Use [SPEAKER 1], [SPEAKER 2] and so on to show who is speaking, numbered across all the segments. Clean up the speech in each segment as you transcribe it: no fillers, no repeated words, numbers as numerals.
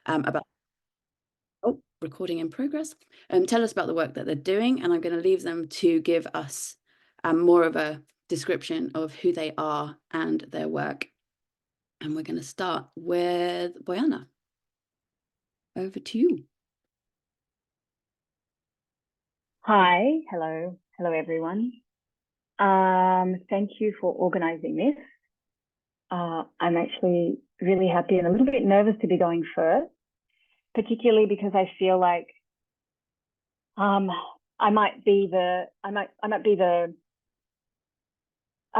[SPEAKER 1] about, oh, recording in progress, tell us about the work that they're doing, and I'm going to leave them to give us more of a description of who they are and their work. And we're going to start with Bojana. Over to you.
[SPEAKER 2] Hi, hello everyone. Thank you for organizing this. I'm actually really happy and a little bit nervous to be going first, particularly because I feel like I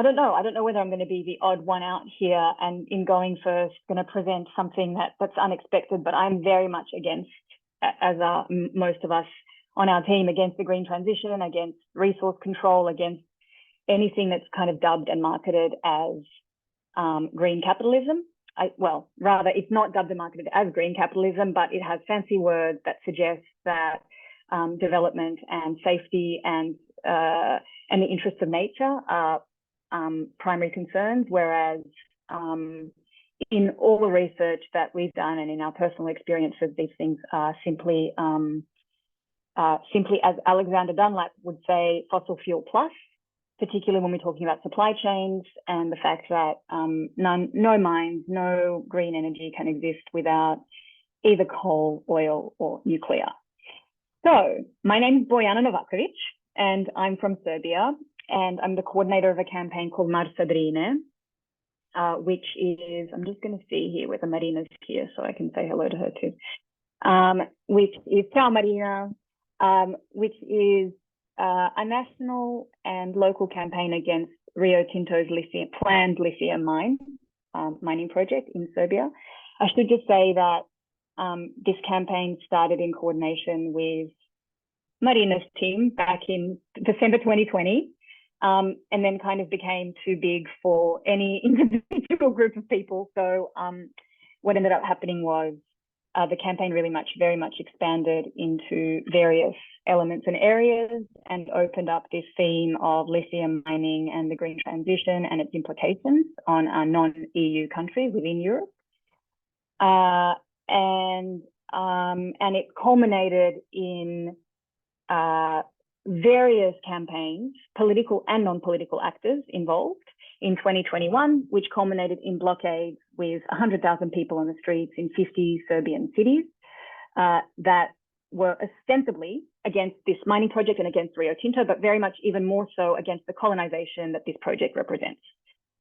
[SPEAKER 2] don't know whether I'm going to be the odd one out here, and in going first going to present something that's unexpected, but I'm very much against, as are most of us on our team, against the green transition, against resource control, against anything that's kind of dubbed and marketed as green capitalism. Rather, it's not dubbed and marketed as green capitalism, but it has fancy words that suggest that development and safety and the interests of nature are primary concerns, whereas in all the research that we've done and in our personal experiences, these things are simply, as Alexander Dunlap would say, fossil fuel plus, particularly when we're talking about supply chains and the fact that no mines, no green energy can exist without either coal, oil, or nuclear. So my name is Bojana Novakovic, and I'm from Serbia, and I'm the coordinator of a campaign called Marsa Drine, which is, I'm just going to see here whether Marina's here so I can say hello to her too, which is Ciao Marina, which is a national and local campaign against Rio Tinto's planned lithium mining project in Serbia. I should just say that this campaign started in coordination with Marina's team back in December 2020, and then kind of became too big for any individual group of people. So what ended up happening was the campaign very much expanded into various elements and areas and opened up this theme of lithium mining and the green transition and its implications on a non-EU country within Europe. And it culminated in various campaigns, political and non-political actors involved in 2021, which culminated in blockades with 100,000 people on the streets in 50 Serbian cities that were ostensibly against this mining project and against Rio Tinto, but very much even more so against the colonization that this project represents.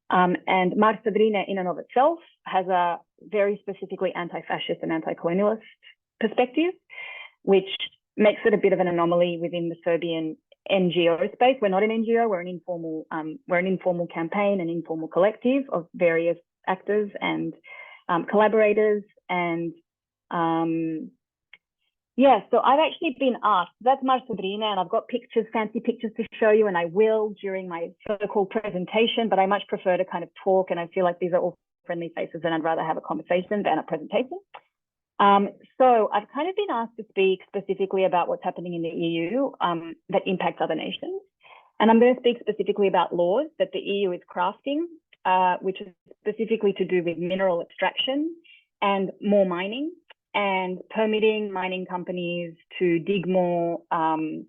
[SPEAKER 2] And Marsa Drine in and of itself has a very specifically anti-fascist and anti-colonialist perspective, which makes it a bit of an anomaly within the Serbian NGO space. We're not an NGO, we're an informal campaign, an informal collective of various actors and collaborators. And yeah, so I've actually been asked, that's Marsa Drine, and I've got pictures, fancy pictures to show you, and I will during my so-called presentation, but I much prefer to kind of talk, and I feel like these are all friendly faces and I'd rather have a conversation than a presentation. So I've kind of been asked to speak specifically about what's happening in the EU that impacts other nations. And I'm going to speak specifically about laws that the EU is crafting, which is specifically to do with mineral extraction and more mining and permitting mining companies to dig more and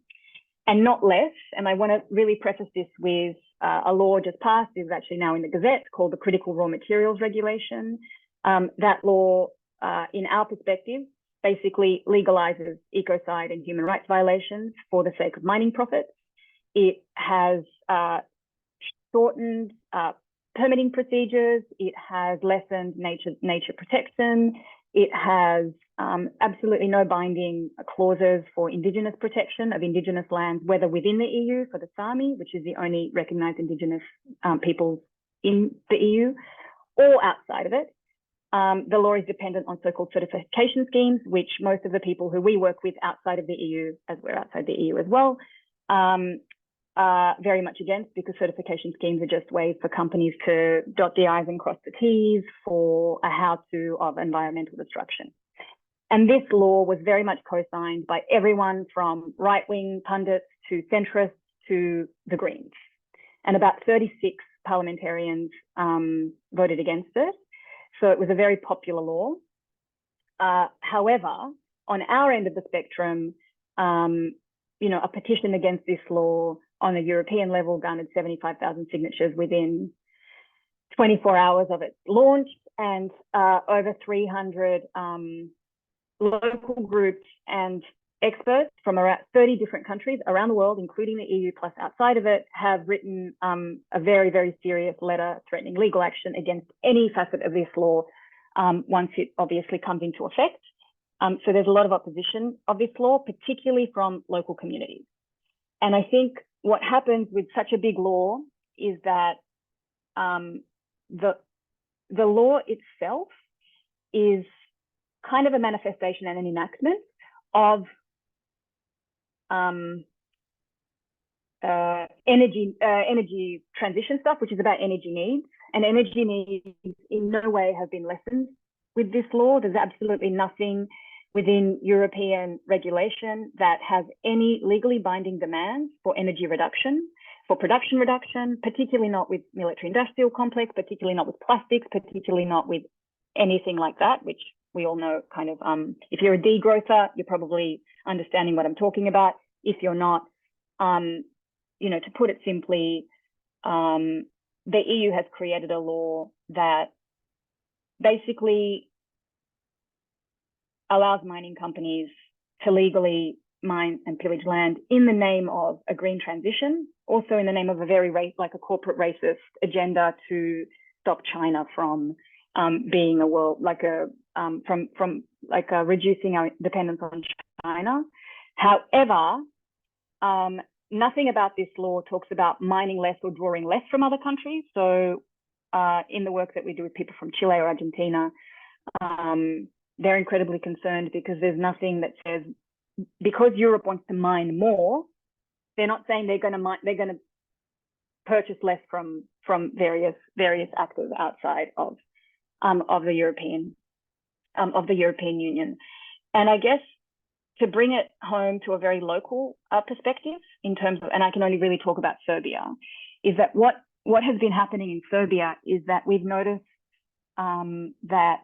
[SPEAKER 2] not less. And I want to really preface this with a law just passed, is actually now in the Gazette, called the Critical Raw Materials Regulation. That law, in our perspective, basically legalizes ecocide and human rights violations for the sake of mining profits. It has shortened permitting procedures. It has lessened nature protection. It has absolutely no binding clauses for Indigenous protection of Indigenous lands, whether within the EU for the Sami, which is the only recognized Indigenous peoples in the EU, or outside of it. The law is dependent on so-called certification schemes, which most of the people who we work with outside of the EU, as we're outside the EU as well, are very much against, because certification schemes are just ways for companies to dot the I's and cross the T's for a how-to of environmental destruction. And this law was very much co-signed by everyone from right-wing pundits to centrists to the Greens. And about 36 parliamentarians voted against it. So it was a very popular law. However, on our end of the spectrum, a petition against this law on a European level garnered 75,000 signatures within 24 hours of its launch, and over 300 local groups and experts from around 30 different countries around the world, including the EU plus outside of it, have written a very, very serious letter threatening legal action against any facet of this law once it obviously comes into effect. So there's a lot of opposition of this law, particularly from local communities. And I think what happens with such a big law is that the law itself is kind of a manifestation and an enactment of energy transition stuff, which is about energy needs. And energy needs in no way have been lessened with this law. There's absolutely nothing within European regulation that has any legally binding demands for energy reduction, for production reduction, particularly not with military industrial complex, particularly not with plastics, particularly not with anything like that, which we all know kind of, if you're a degrowther, you're probably understanding what I'm talking about. If you're not, to put it simply, the EU has created a law that basically allows mining companies to legally mine and pillage land in the name of a green transition, also in the name of a very like a corporate racist agenda to stop China from being a world like a reducing our dependence on China. However, nothing about this law talks about mining less or drawing less from other countries. So in the work that we do with people from Chile or Argentina, they're incredibly concerned because there's nothing that says, because Europe wants to mine more, they're not saying they're going to purchase less from various actors outside of the European Union. And I guess to bring it home to a very local perspective in terms of, and I can only really talk about Serbia, is that what has been happening in Serbia is that we've noticed that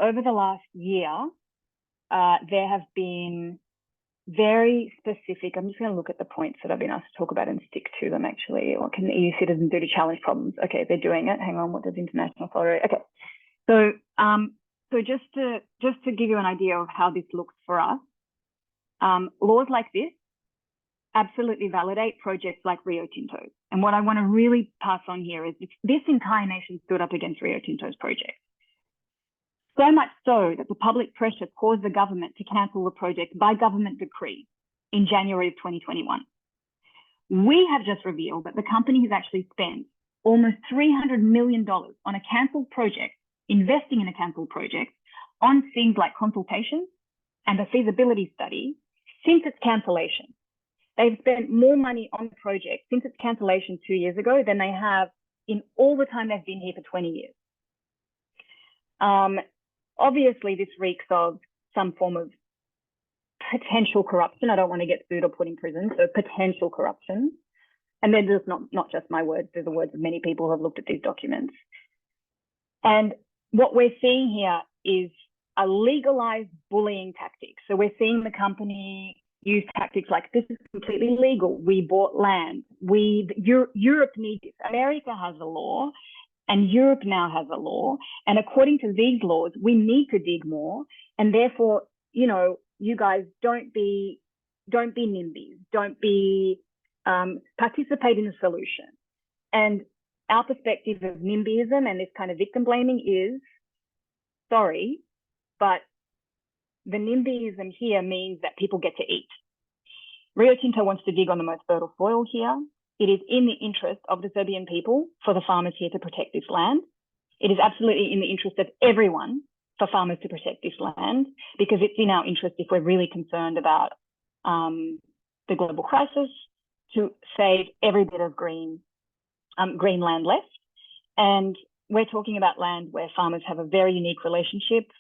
[SPEAKER 2] over the last year, there have been very specific, I'm just going to look at the points that I've been asked to talk about and stick to them actually. What can the EU citizens do to challenge problems? Okay, they're doing it. Hang on, what does international solidarity? Okay, so just to give you an idea of how this looks for us, laws like this absolutely validate projects like Rio Tinto. And what I want to really pass on here is this entire nation stood up against Rio Tinto's project. So much so that the public pressure caused the government to cancel the project by government decree in January of 2021. We have just revealed that the company has actually spent almost $300 million on a cancelled project, investing in a cancelled project, on things like consultations and a feasibility study since its cancellation. They've spent more money on the project since its cancellation 2 years ago than they have in all the time they've been here for 20 years. Obviously, this reeks of some form of potential corruption. I don't want to get sued or put in prison, so potential corruption. And then there's not just my words, they're the words of many people who have looked at these documents. And what we're seeing here is a legalized bullying tactic. So we're seeing the company use tactics like, this is completely legal. We bought land. Europe needs this. America has a law. And Europe now has a law. And according to these laws, we need to dig more. And therefore, you guys don't be NIMBYs, don't be, participate in the solution. And our perspective of NIMBYism and this kind of victim blaming is, sorry, but the NIMBYism here means that people get to eat. Rio Tinto wants to dig on the most fertile soil here. It is in the interest of the Serbian people for the farmers here to protect this land. It is absolutely in the interest of everyone for farmers to protect this land, because it's in our interest, if we're really concerned about the global crisis, to save every bit of green land left. And we're talking about land where farmers have a very unique relationship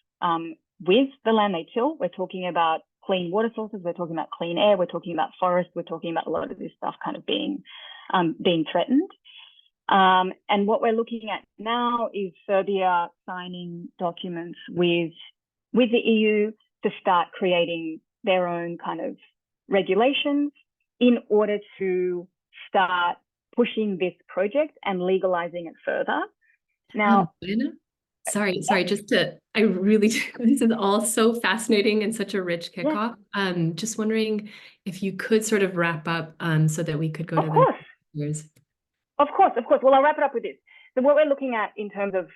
[SPEAKER 2] with the land they till. We're talking about clean water sources, we're talking about clean air, we're talking about forests, we're talking about a lot of this stuff kind of being threatened. And what we're looking at now is Serbia signing documents with with the EU to start creating their own kind of regulations in order to start pushing this project and legalizing it further. Now,
[SPEAKER 3] sorry, I really, this is all so fascinating and such a rich kickoff. Just wondering if you could sort of wrap up so that we could go to the years.
[SPEAKER 2] Of course. Well, I'll wrap it up with this. So what we're looking at in terms of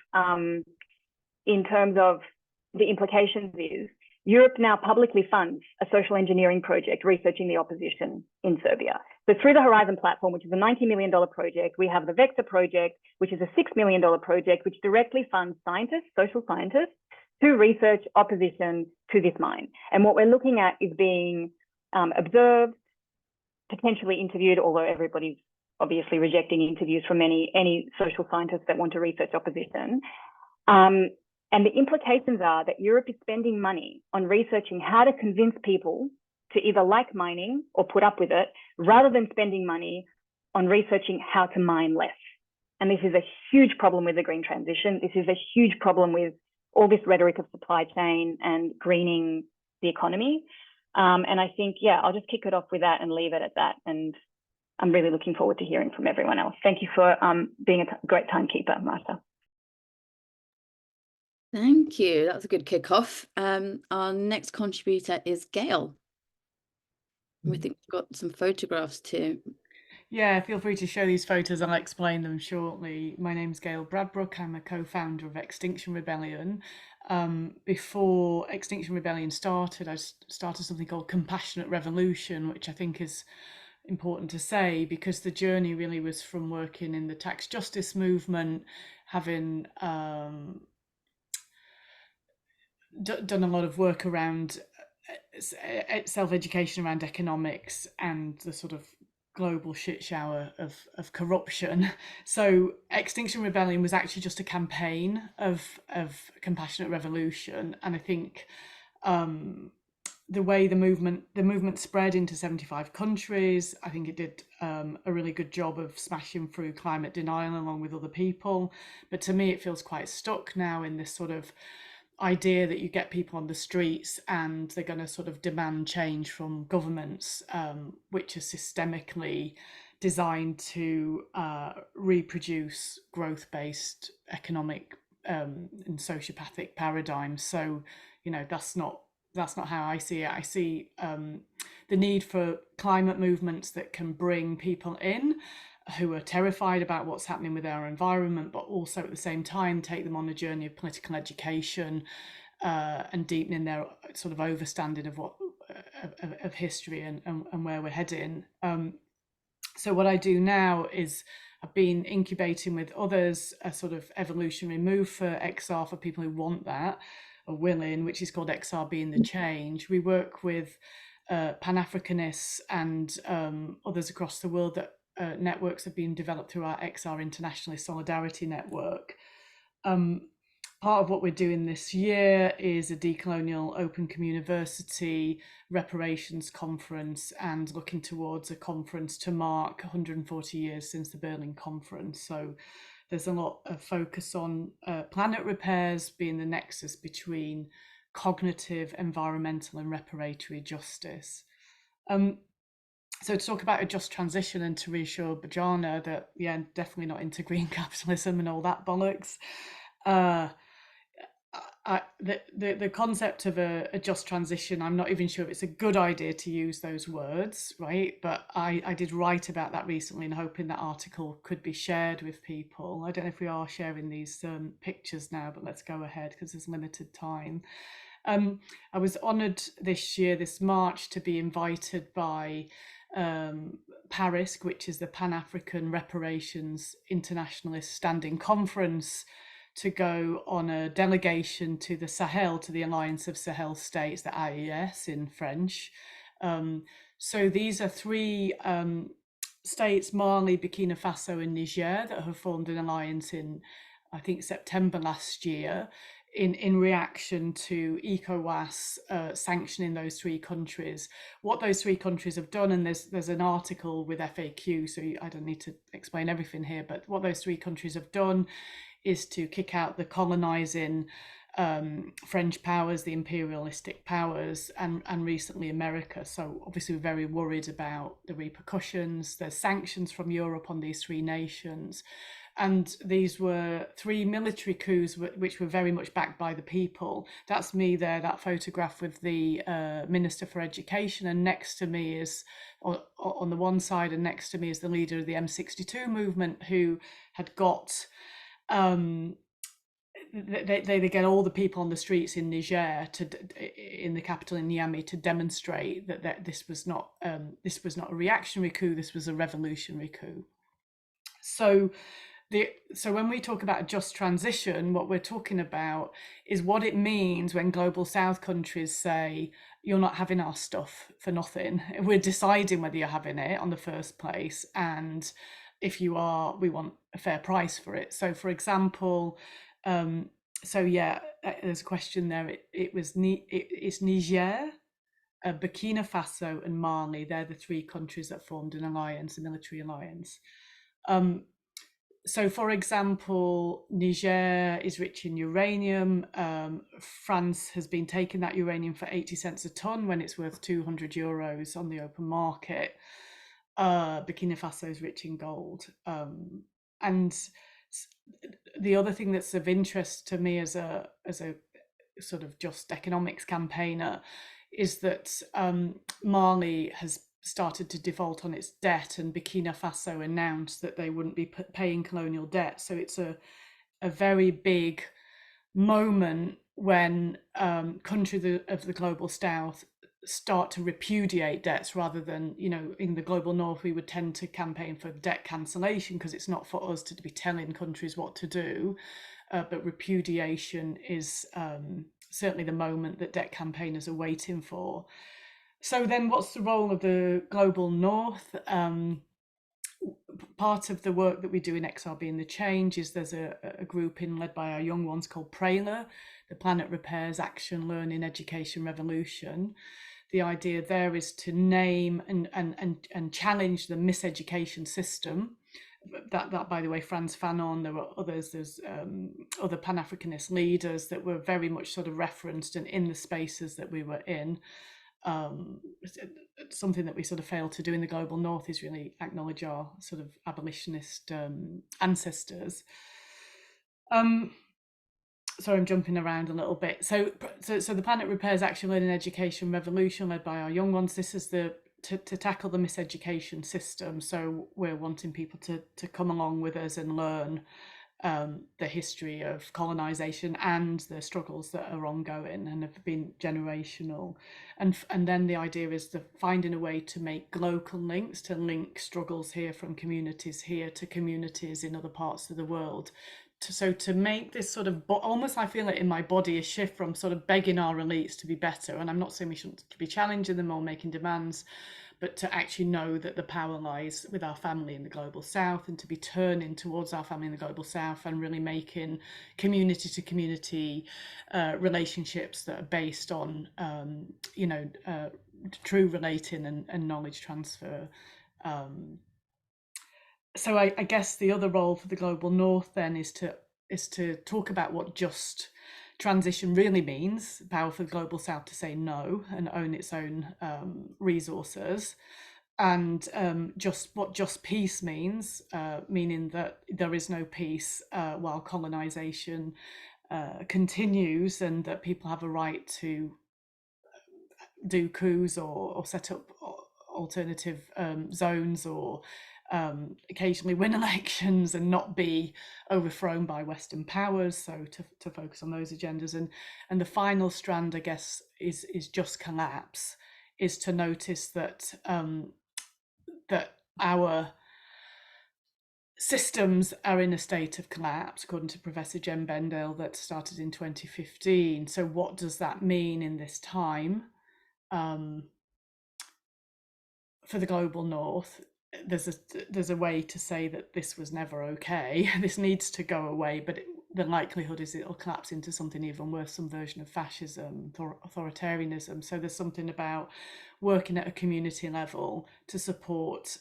[SPEAKER 2] the implications is Europe now publicly funds a social engineering project researching the opposition in Serbia. So through the Horizon platform, which is a $90 million project, we have the Vector project, which is a $6 million project, which directly funds scientists, social scientists, to research opposition to this mine. And what we're looking at is being observed, potentially interviewed, although everybody's obviously rejecting interviews from any social scientists that want to research opposition. And the implications are that Europe is spending money on researching how to convince people to either like mining or put up with it, rather than spending money on researching how to mine less. And this is a huge problem with the green transition. This is a huge problem with all this rhetoric of supply chain and greening the economy. And I think, I'll just kick it off with that and leave it at that. And I'm really looking forward to hearing from everyone else. Thank you for being a great timekeeper, Martha.
[SPEAKER 1] Thank you. That was a good kickoff. Our next contributor is Gail. We think we've got some photographs too.
[SPEAKER 4] Yeah, feel free to show these photos. I'll explain them shortly. My name's Gail Bradbrook. I'm a co-founder of Extinction Rebellion. Before Extinction Rebellion started, I started something called Compassionate Revolution, which I think is important to say because the journey really was from working in the tax justice movement, having done a lot of work around self-education around economics and the sort of global shit shower of corruption. So Extinction Rebellion was actually just a campaign of Compassionate Revolution, and I think the way the movement spread into 75 countries, I think it did a really good job of smashing through climate denial along with other people. But to me, it feels quite stuck now in this sort of idea that you get people on the streets and they're going to sort of demand change from governments, which are systemically designed to reproduce growth-based economic and sociopathic paradigms. So, that's not how I see it. I see the need for climate movements that can bring people in who are terrified about what's happening with our environment, but also at the same time take them on a journey of political education and deepening their sort of understanding of what of history and where we're heading. So what I do now is I've been incubating with others a sort of evolutionary move for XR for people who want that, are willing, which is called XR Being the Change. We work with Pan-Africanists and others across the world that networks have been developed through our XR Internationalist Solidarity Network. Part of what we're doing this year is a decolonial open communiversity reparations conference and looking towards a conference to mark 140 years since the Berlin Conference. So there's a lot of focus on planet repairs being the nexus between cognitive, environmental and reparatory justice. So to talk about a just transition and to reassure Bojana that, definitely not into green capitalism and all that bollocks. The concept of a just transition, I'm not even sure if it's a good idea to use those words, right? But I did write about that recently and hoping that article could be shared with people. I don't know if we are sharing these pictures now, but let's go ahead because there's limited time. I was honoured this March, to be invited by Paris, which is the Pan-African Reparations Internationalist Standing Conference, to go on a delegation to the Sahel, to the Alliance of Sahel States, the AES in French. So these are three states, Mali, Burkina Faso and Niger, that have formed an alliance in, I think, September last year, in reaction to ECOWAS sanctioning those three countries. What those three countries have done, and there's an article with FAQ, so I don't need to explain everything here, but what those three countries have done is to kick out the colonizing French powers, the imperialistic powers, and recently America. So obviously we're very worried about the repercussions. There's sanctions from Europe on these three nations. And these were three military coups which were very much backed by the people. That's me there, that photograph with the Minister for Education, and next to me is, on the one side, and next to me is the leader of the M62 movement, who had got they get all the people on the streets in Niger in the capital in Niamey to demonstrate that this was not a reactionary coup, this was a revolutionary coup. So when we talk about a just transition, what we're talking about is what it means when global South countries say, you're not having our stuff for nothing. We're deciding whether you're having it on the first place, and if you are, we want a fair price for it. So for example, there's a question there. It's Niger, Burkina Faso and Mali. They're the three countries that formed an alliance, a military alliance. So, for example, Niger is rich in uranium. France has been taking that uranium for 80 cents a ton when it's worth 200 euros on the open market. Burkina Faso is rich in gold. And the other thing that's of interest to me as a sort of just economics campaigner is that Mali has started to default on its debt, and Burkina Faso announced that they wouldn't be paying colonial debt. So it's a very big moment when countries of the global South start to repudiate debts, rather than, in the global North, we would tend to campaign for debt cancellation because it's not for us to be telling countries what to do. But repudiation is certainly the moment that debt campaigners are waiting for. So then what's the role of the global North? Part of the work that we do in XRB and the Change is there's a group led by our young ones called PRAILA, the Planet Repairs Action, Learning, Education Revolution. The idea there is to name and challenge the miseducation system. That by the way, Frantz Fanon, there were others, there's other Pan-Africanist leaders that were very much sort of referenced and in the spaces that we were in. Something that we sort of failed to do in the global North is really acknowledge our sort of abolitionist ancestors. Sorry, I'm jumping around a little bit. So the Planet Repairs Action, Learning, Education Revolution, led by our young ones. This is to tackle the miseducation system. So we're wanting people to come along with us and learn the history of colonization and the struggles that are ongoing and have been generational. And then the idea is finding a way to make local links, to link struggles here from communities here to communities in other parts of the world. So to make this sort of, almost I feel it in my body, a shift from sort of begging our elites to be better. And I'm not saying we shouldn't be challenging them or making demands, but to actually know that the power lies with our family in the global South, and to be turning towards our family in the global South and really making community to community relationships that are based on, true relating and knowledge transfer. So I guess the other role for the global North then is to talk about what just transition really means, power for the global South to say no and own its own resources, and what just peace means, meaning that there is no peace while colonization continues, and that people have a right to do coups or set up alternative zones, or occasionally win elections and not be overthrown by Western powers. So to focus on those agendas, and the final strand, I guess, is just collapse, is to notice that that our systems are in a state of collapse, according to Professor Jen Bendale, that started in 2015. So what does that mean in this time for the global North? There's a way to say that this was never okay. This needs to go away, but the likelihood is it'll collapse into something even worse, some version of fascism, authoritarianism. So there's something about working at a community level to support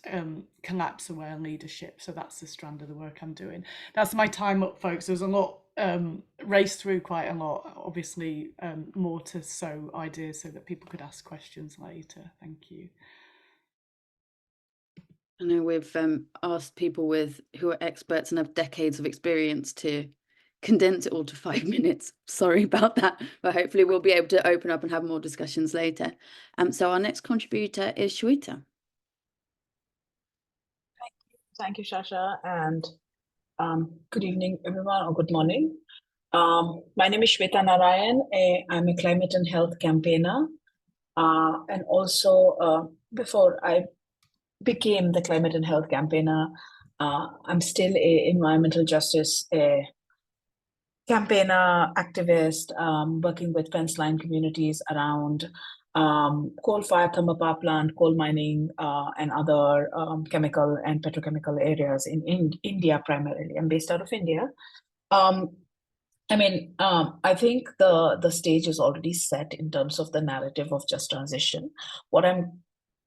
[SPEAKER 4] collapse-aware leadership. So that's the strand of the work I'm doing. That's my time up, folks. There's a lot raced through quite a lot. Obviously, more to sow ideas so that people could ask questions later. Thank you.
[SPEAKER 1] I know we've asked people who are experts and have decades of experience to condense it all to 5 minutes. Sorry about that, but hopefully we'll be able to open up and have more discussions later. So our next contributor is Shweta.
[SPEAKER 5] Thank you, Shasha, and good evening, everyone, or good morning. My name is Shweta Narayan. I'm a climate and health campaigner. And also, before I became the climate and health campaigner, I'm still a environmental justice campaigner, activist, working with fence line communities around coal-fired thermal power plant, coal mining, and other chemical and petrochemical areas in India primarily. I'm based out of India. I think the stage is already set in terms of the narrative of just transition. What I'm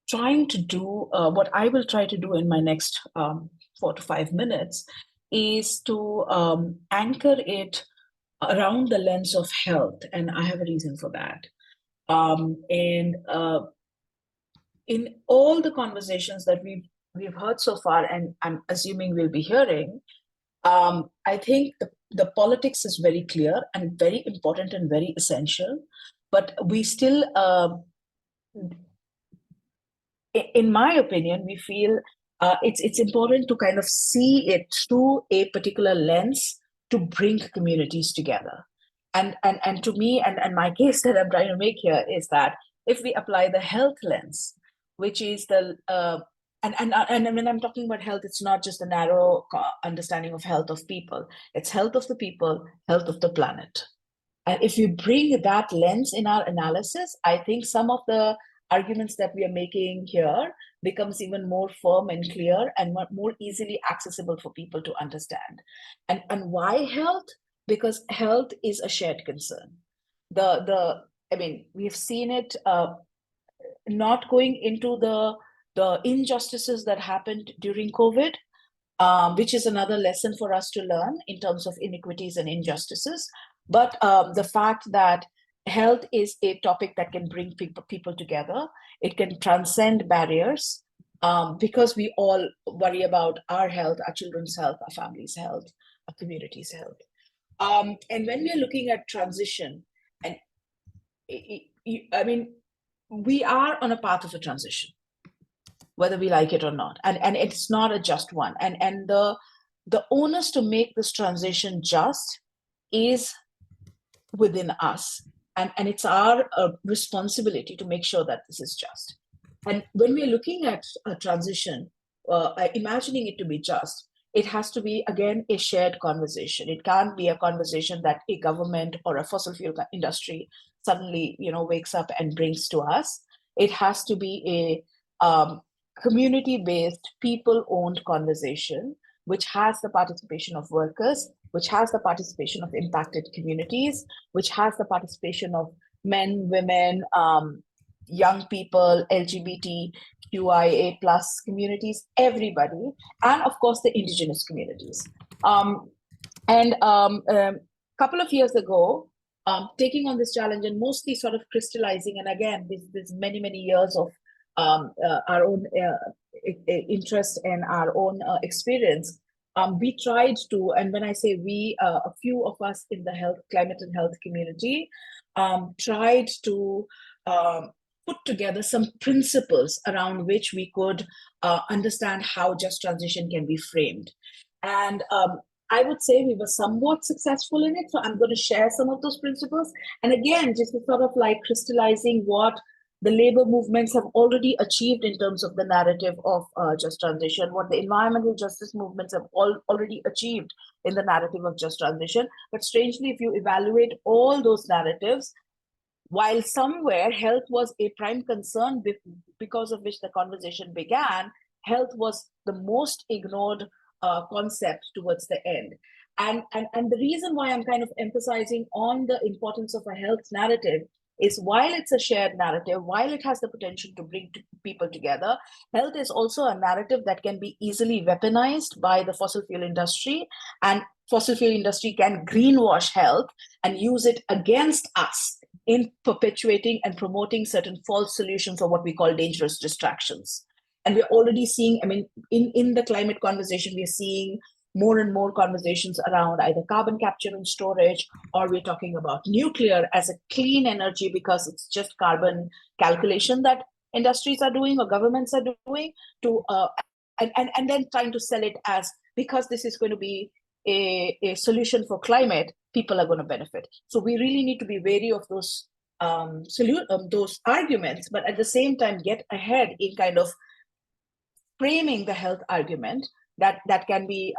[SPEAKER 5] trying to do, what I will try to do in my next 4 to 5 minutes is to anchor it around the lens of health, and I have a reason for that. In all the conversations that we've heard so far, and I'm assuming we'll be hearing, I think the politics is very clear and very important and very essential, but we still, in my opinion, we feel it's important to kind of see it through a particular lens to bring communities together. And to me, and my case that I'm trying to make here is that if we apply the health lens, which is the and when I'm talking about health, it's not just a narrow understanding of health of people. It's health of the people, health of the planet. And if you bring that lens in our analysis, I think some of the arguments that we are making here becomes even more firm and clear and more easily accessible for people to understand. And why health? Because health is a shared concern. We've seen it not going into the injustices that happened during COVID, which is another lesson for us to learn in terms of inequities and injustices. But the fact that health is a topic that can bring people together, it can transcend barriers, because we all worry about our health, our children's health, our family's health, our community's health. And when we're looking at transition, and we are on a path of a transition, whether we like it or not, and it's not a just one. And the onus to make this transition just is within us, and it's our responsibility to make sure that this is just. And when we're looking at a transition, imagining it to be just, it has to be, again, a shared conversation. It can't be a conversation that a government or a fossil fuel industry suddenly, wakes up and brings to us. It has to be a community-based, people-owned conversation, which has the participation of workers, which has the participation of impacted communities, which has the participation of men, women, young people, LGBTQIA+ communities, everybody, and of course the indigenous communities. Couple of years ago, taking on this challenge and mostly sort of crystallizing, and again, this many years of our own interest and our own experience, we tried to, and when I say we, a few of us in the climate and health community tried to put together some principles around which we could understand how just transition can be framed. And I would say we were somewhat successful in it. So I'm going to share some of those principles. And again, just to sort of like crystallizing what the labor movements have already achieved in terms of the narrative of just transition, what the environmental justice movements have already achieved in the narrative of just transition. But strangely, if you evaluate all those narratives, while somewhere health was a prime concern because of which the conversation began, health was the most ignored concept towards the end. And the reason why I'm kind of emphasizing on the importance of a health narrative is while it's a shared narrative, while it has the potential to bring people together, health is also a narrative that can be easily weaponized by the fossil fuel industry, and fossil fuel industry can greenwash health and use it against us in perpetuating and promoting certain false solutions, or what we call dangerous distractions. And we're already seeing, I mean, in the climate conversation, we're seeing more and more conversations around either carbon capture and storage, or we're talking about nuclear as a clean energy because it's just carbon calculation that industries are doing or governments are doing, to and then trying to sell it as, because this is going to be a solution for climate, people are going to benefit. So we really need to be wary of those those arguments, but at the same time get ahead in kind of framing the health argument that can be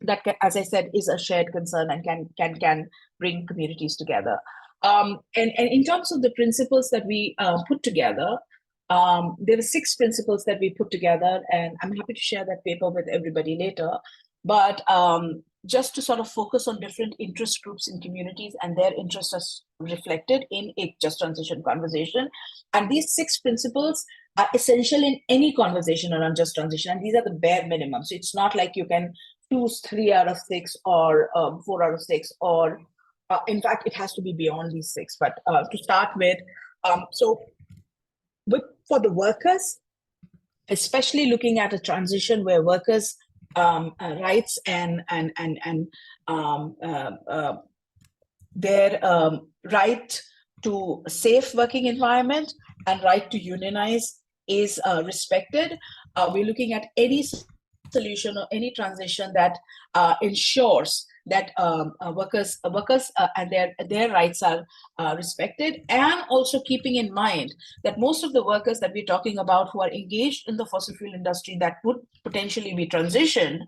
[SPEAKER 5] that can, as I said, is a shared concern and can bring communities together. And in terms of the principles that we put together, there were 6 principles that we put together, and I'm happy to share that paper with everybody later. But just to sort of focus on different interest groups in communities and their interests as reflected in a just transition conversation. And these 6 principles are essential in any conversation around just transition, and these are the bare minimum. So it's not like you can choose 3 out of 6 or 4 out of 6, or in fact, it has to be beyond these 6. But to start with, for the workers, especially looking at a transition where workers' rights and their right to a safe working environment and right to unionize is respected, we're looking at any solution or any transition that ensures that workers and their rights are respected, and also keeping in mind that most of the workers that we're talking about who are engaged in the fossil fuel industry that would potentially be transitioned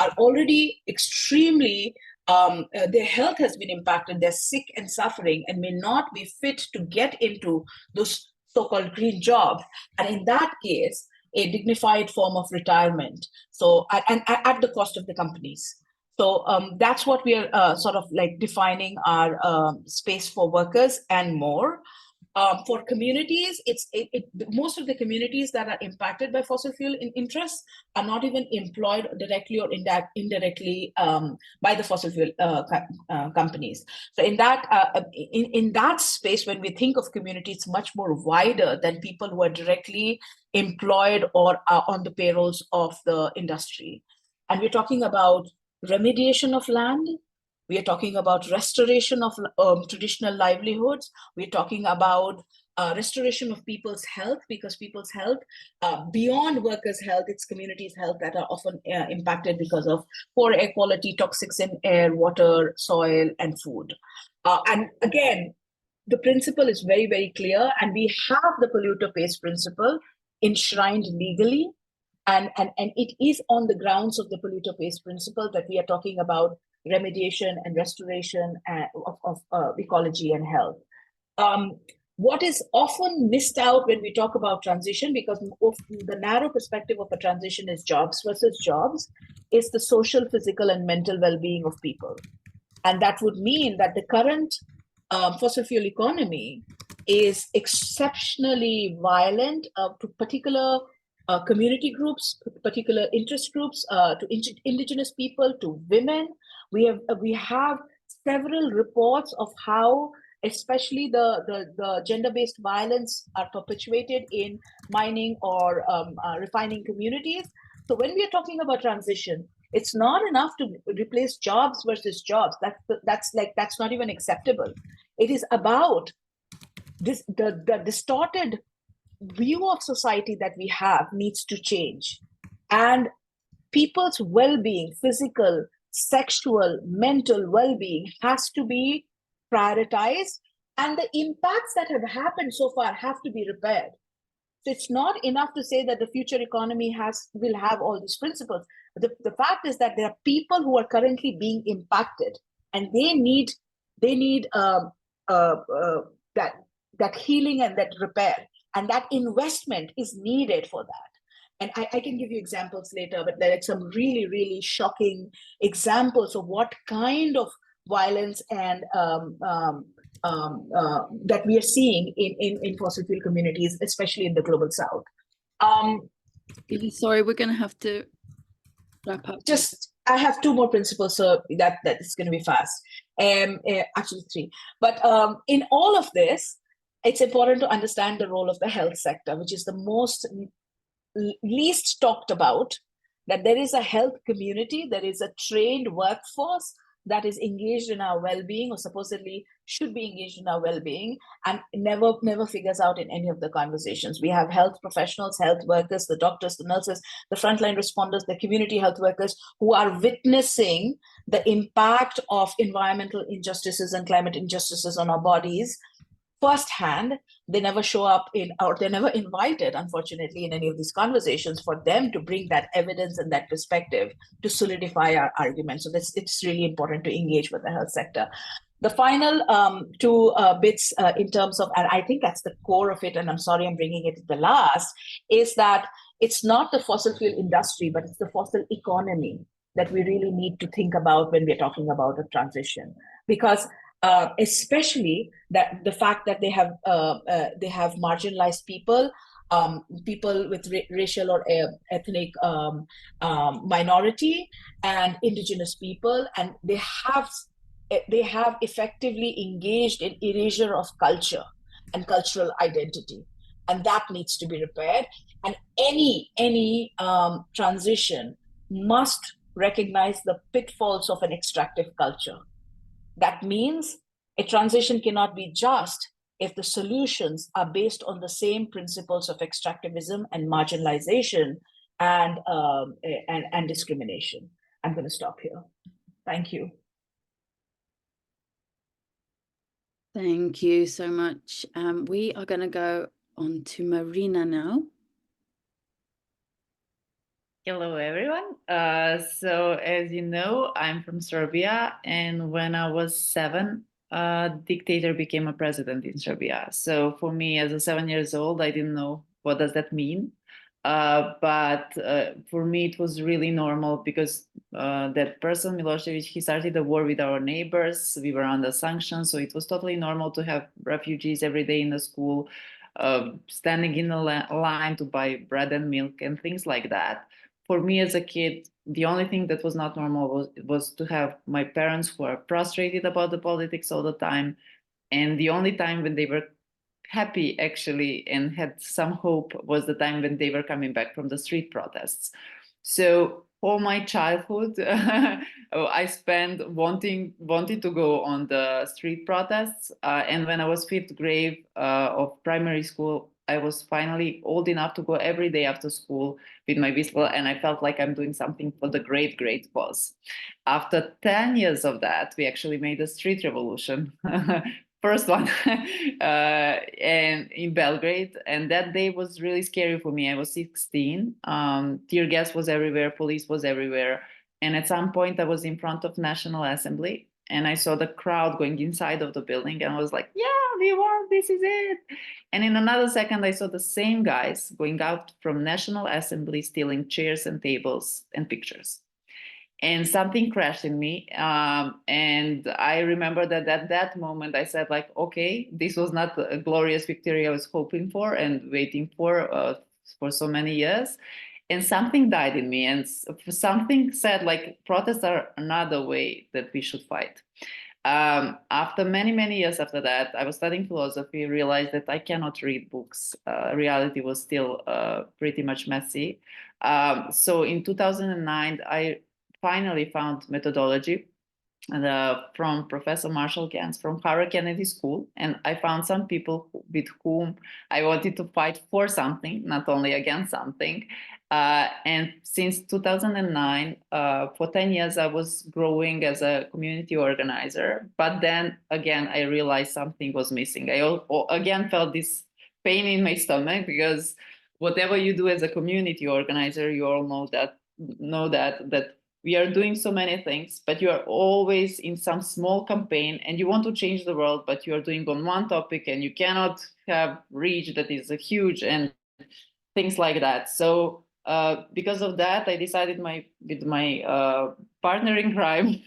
[SPEAKER 5] are already extremely their health has been impacted, they're sick and suffering and may not be fit to get into those so-called green jobs, and in that case a dignified form of retirement, so and at the cost of the companies. So that's what we are sort of like defining our space for workers and more. For communities, most of the communities that are impacted by fossil fuel interests are not even employed directly or indirectly by the fossil fuel companies. So in that space, when we think of community, it's much more wider than people who are directly employed or are on the payrolls of the industry. And we're talking about remediation of land. We are talking about restoration of traditional livelihoods. We're talking about restoration of people's health, because people's health, beyond workers' health, it's communities' health that are often impacted because of poor air quality, toxics in air, water, soil, and food. And again, the principle is very, very clear, and we have the polluter pays principle enshrined legally. And it is on the grounds of the polluter pays principle that we are talking about remediation and restoration of ecology and health. What is often missed out when we talk about transition, because of the narrow perspective of a transition is jobs versus jobs, is the social, physical, and mental well-being of people. And that would mean that the current fossil fuel economy is exceptionally violent to particular community groups, particular interest groups, to indigenous people, to women. We have several reports of how, especially the gender-based violence are perpetuated in mining or refining communities. So when we are talking about transition, it's not enough to replace jobs versus jobs. That's not even acceptable. It is about this the distorted view of society that we have needs to change, and people's well-being, physical, sexual, mental well-being has to be prioritized, and the impacts that have happened so far have to be repaired. So it's not enough to say that the future economy will have all these principles. The fact is that there are people who are currently being impacted, and they need that healing and that repair. And that investment is needed for that. And I can give you examples later, but there are some really, really shocking examples of what kind of violence and that we are seeing in fossil fuel communities, especially in the global south.
[SPEAKER 1] Sorry, we're going to have to wrap up.
[SPEAKER 5] I have two more principles, so that is going to be fast. Actually three. But in all of this, it's important to understand the role of the health sector, which is the least talked about, that there is a health community, there is a trained workforce that is engaged in our well-being, or supposedly should be engaged in our well-being, and never figures out in any of the conversations. We have health professionals, health workers, the doctors, the nurses, the frontline responders, the community health workers who are witnessing the impact of environmental injustices and climate injustices on our bodies firsthand. They never show up or they're never invited, unfortunately, in any of these conversations for them to bring that evidence and that perspective to solidify our argument. So it's really important to engage with the health sector. The final two bits in terms of, and I think that's the core of it, and I'm sorry I'm bringing it to the last, is that it's not the fossil fuel industry, but it's the fossil economy that we really need to think about when we're talking about a transition. Because especially that the fact that they have marginalized people, people with racial or ethnic minority, and indigenous people, and they have effectively engaged in erasure of culture and cultural identity, and that needs to be repaired. And any transition must recognize the pitfalls of an extractive culture. That means a transition cannot be just if the solutions are based on the same principles of extractivism and marginalization and discrimination. I'm going to stop here. Thank you.
[SPEAKER 1] Thank you so much. We are going to go on to Marina now.
[SPEAKER 6] Hello, everyone. So as you know, I'm from Serbia, and when I was 7, a dictator became a president in Serbia. So for me, as a 7 years old, I didn't know what does that mean. But for me, it was really normal because that person, Milosevic, he started a war with our neighbors. We were under sanctions, so it was totally normal to have refugees every day in the school, standing in a line to buy bread and milk and things like that. For me as a kid, the only thing that was not normal was to have my parents who are frustrated about the politics all the time. And the only time when they were happy actually and had some hope was the time when they were coming back from the street protests. So all my childhood, I spent wanting to go on the street protests. And when I was 5th grade of primary school, I was finally old enough to go every day after school with my whistle, and I felt like I'm doing something for the great cause. After 10 years of that, we actually made a street revolution. First one and in Belgrade, and that day was really scary for me. I was 16. Tear gas was everywhere, police was everywhere, and at some point I was in front of National Assembly, and I saw the crowd going inside of the building, and I was like, "Yeah, we won! This is it!" And in another second, I saw the same guys going out from National Assembly, stealing chairs and tables and pictures. And something crashed in me. And I remember that at that moment, I said, like, okay, this was not a glorious victory I was hoping for and waiting for so many years. And something died in me. And something said, like, protests are another way that we should fight. After many years after that, I was studying philosophy, realized that I cannot read books. Reality was still pretty much messy. So in 2009, I finally found methodology from Professor Marshall Gans from Harvard Kennedy School. And I found some people with whom I wanted to fight for something, not only against something. And since 2009, for 10 years, I was growing as a community organizer. But then again, I realized something was missing. I again felt this pain in my stomach, because whatever you do as a community organizer, you all know that we are doing so many things, but you are always in some small campaign and you want to change the world, but you are doing on one topic and you cannot have reach that is huge and things like that. So Because of that, I decided with my partner in crime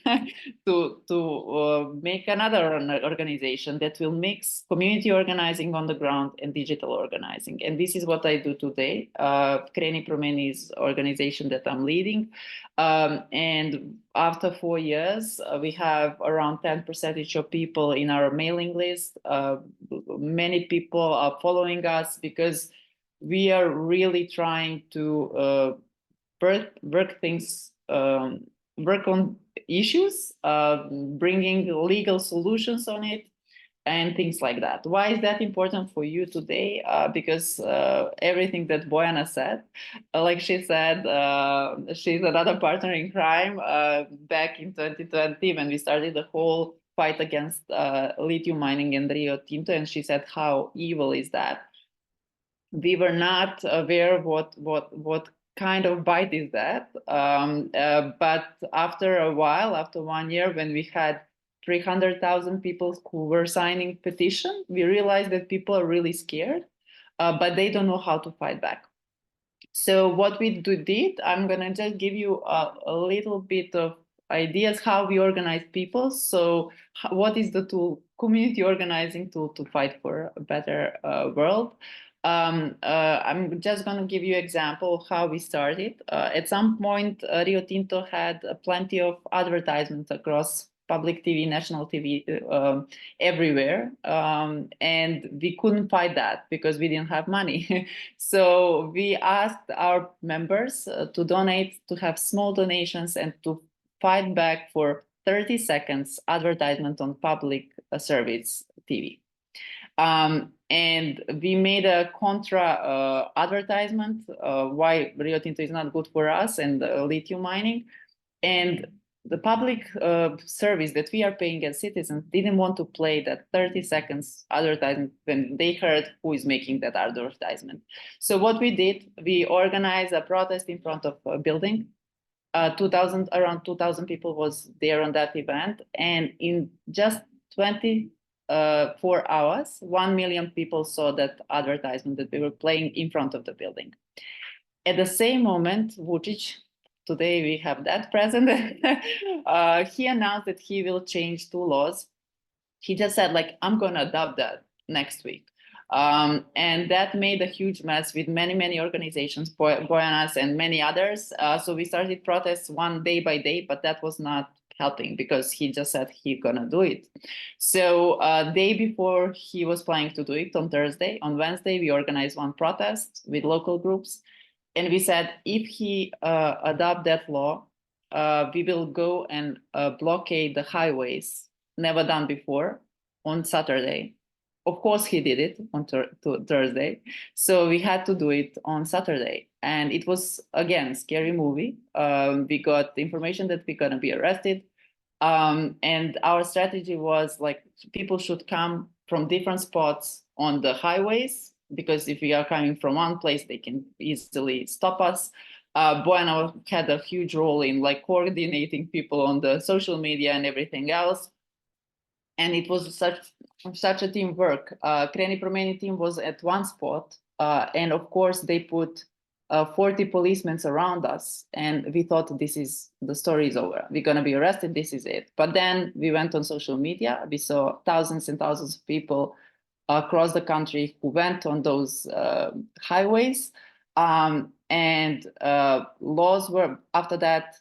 [SPEAKER 6] to make another organization that will mix community organizing on the ground and digital organizing. And this is what I do today. Kreni Promeni is organization that I'm leading. And after 4 years, we have around 10% of people in our mailing list. Many people are following us because we are really trying to work things, work on issues, bringing legal solutions on it, and things like that. Why is that important for you today? Because everything that Bojana said, like she said, she's another partner in crime back in 2020 when we started the whole fight against lithium mining and Rio Tinto, and she said, how evil is that? We were not aware of what kind of bite is that. But after a while, after 1 year, when we had 300,000 people who were signing petition, we realized that people are really scared, but they don't know how to fight back. So what we did, I'm gonna just give you a little bit of ideas how we organize people. So what is the tool, community organizing tool to fight for a better world? I'm just going to give you an example of how we started. At some point, Rio Tinto had plenty of advertisements across public TV, national TV, everywhere. And we couldn't fight that because we didn't have money. So we asked our members to donate, to have small donations and to fight back for 30 seconds advertisement on public service TV. And we made a contra advertisement why Rio Tinto is not good for us and lithium mining. And the public service that we are paying as citizens didn't want to play that 30 seconds advertisement when they heard who is making that advertisement. So what we did, we organized a protest in front of a building. Around 2,000 people was there on that event. And in just 24 hours, 1 million people saw that advertisement that we were playing in front of the building. At the same moment, Vučić, today we have that president, he announced that he will change 2 laws. He just said, like, I'm going to adopt that next week. And that made a huge mess with many organizations, Boyanas and many others. So we started protests one day by day, but that was not helping because he just said he's gonna do it. So day before he was planning to do it on Thursday, on Wednesday, we organized one protest with local groups. And we said, if he adopt that law, we will go and blockade the highways, never done before, on Saturday. Of course, he did it on Thursday. So we had to do it on Saturday. And it was, again, scary movie. We got information that we're going to be arrested. And our strategy was like, people should come from different spots on the highways, because if we are coming from one place, they can easily stop us. Bojana had a huge role in like coordinating people on the social media and everything else. And it was such a teamwork. Kreni Promeni team was at one spot, and of course they put 40 policemen around us, and we thought the story is over. We're gonna be arrested. This is it. But then we went on social media. We saw thousands and thousands of people across the country who went on those highways, and laws were after that.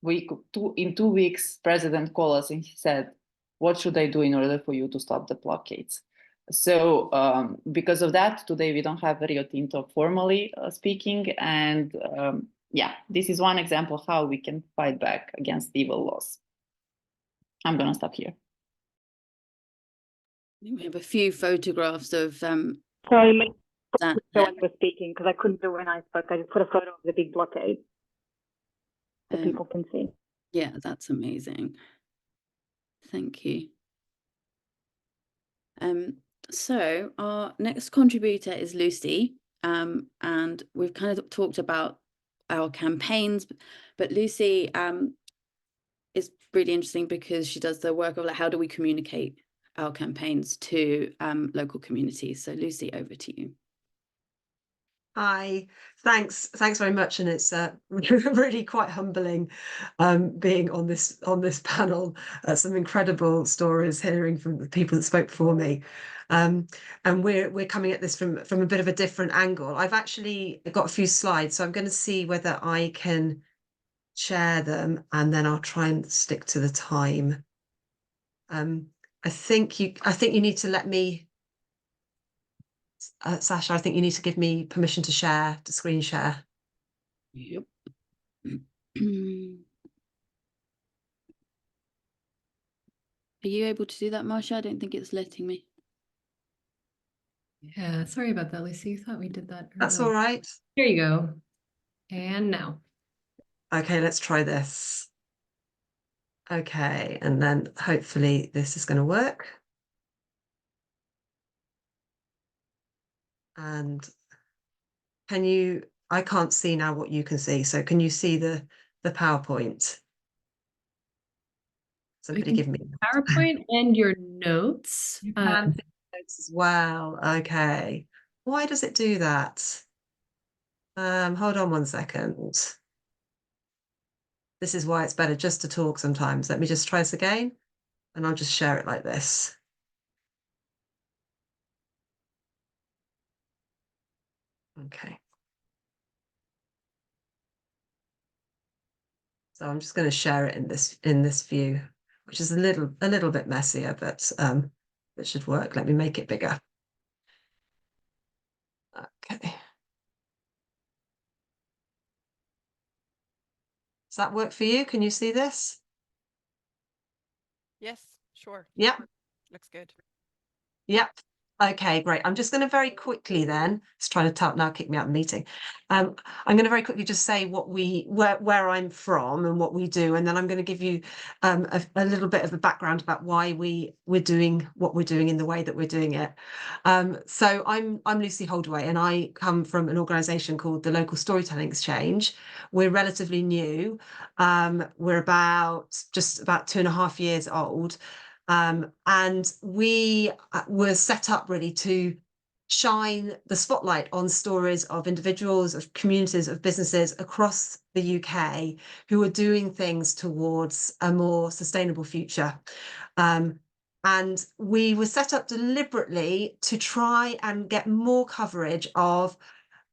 [SPEAKER 6] In 2 weeks, President called us and he said, what should I do in order for you to stop the blockades? So because of that, today we don't have Rio Tinto formally speaking. And yeah, this is one example of how we can fight back against evil laws. I'm going to stop here.
[SPEAKER 1] We have a few photographs of
[SPEAKER 2] Sorry,
[SPEAKER 1] that.
[SPEAKER 2] I was speaking because I couldn't do it when I spoke. I just put a photo of the big blockade so people can see.
[SPEAKER 1] Yeah, that's amazing. Thank you. So our next contributor is Lucy, and we've kind of talked about our campaigns, but Lucy is really interesting because she does the work of like, how do we communicate our campaigns to local communities? So Lucy, over to you.
[SPEAKER 7] Hi, thanks very much, and it's really quite humbling being on this panel. Some incredible stories, hearing from the people that spoke before me, and we're coming at this from a bit of a different angle. I've actually got a few slides, so I'm going to see whether I can share them, and then I'll try and stick to the time. I think you need to let me. Sasha, I think you need to give me permission to share, to screen share.
[SPEAKER 1] Yep. Are you able to do that, Marsha? I don't think it's letting me.
[SPEAKER 3] Yeah, sorry about that, Lucy. Thought we did that
[SPEAKER 7] That's
[SPEAKER 3] earlier.
[SPEAKER 7] all right.
[SPEAKER 3] Here you go. And now.
[SPEAKER 7] Okay, let's try this. Okay, and then hopefully this is going to work. And I can't see now what you can see. So can you see the PowerPoint? Somebody give me
[SPEAKER 3] PowerPoint and your notes.
[SPEAKER 7] You can see notes as well. Okay. Why does it do that? Hold on one second. This is why it's better just to talk sometimes. Let me just try this again, and I'll just share it like this. Okay. So I'm just going to share it in this view, which is a little bit messier, but it should work. Let me make it bigger. Okay. Does that work for you? Can you see this?
[SPEAKER 8] Yes, sure.
[SPEAKER 7] Yep.
[SPEAKER 8] Looks good.
[SPEAKER 7] Yep. Okay, great. I'm just going to very quickly then, it's trying to tell now, kick me out of the meeting. I'm going to very quickly just say where I'm from and what we do, and then I'm going to give you a little bit of a background about why we're doing what we're doing in the way that we're doing it. So I'm Lucy Holdaway, and I come from an organisation called the Local Storytelling Exchange. We're relatively new. We're just about 2.5 years old. And we were set up really to shine the spotlight on stories of individuals, of communities, of businesses across the UK who are doing things towards a more sustainable future. And we were set up deliberately to try and get more coverage of,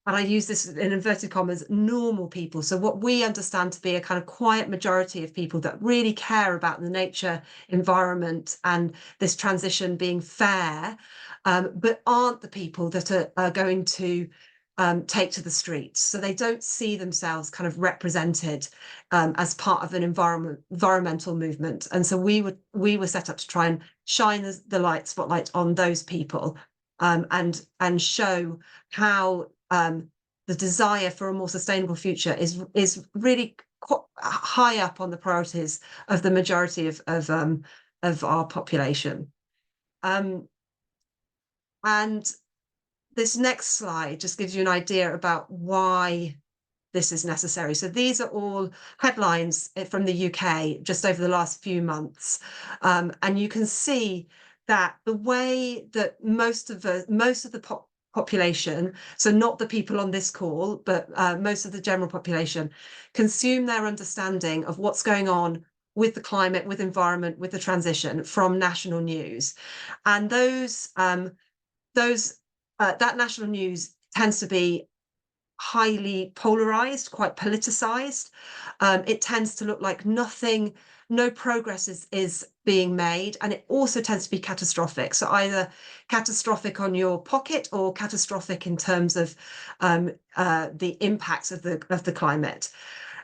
[SPEAKER 7] and I use this in inverted commas, normal people. So what we understand to be a kind of quiet majority of people that really care about the nature, environment, and this transition being fair, but aren't the people that are going to take to the streets. So they don't see themselves kind of represented as part of an environmental movement. And so we were set up to try and shine the spotlight on those people, and show how the desire for a more sustainable future is really high up on the priorities of the majority of our population. And this next slide just gives you an idea about why this is necessary. So these are all headlines from the UK just over the last few months, and you can see that the way that most of the population, so not the people on this call, but most of the general population, consume their understanding of what's going on with the climate, with environment, with the transition from national news, and that national news tends to be highly polarized, quite politicized. It tends to look like no progress is being made, and it also tends to be catastrophic. So either catastrophic on your pocket or catastrophic in terms of the impacts of the climate.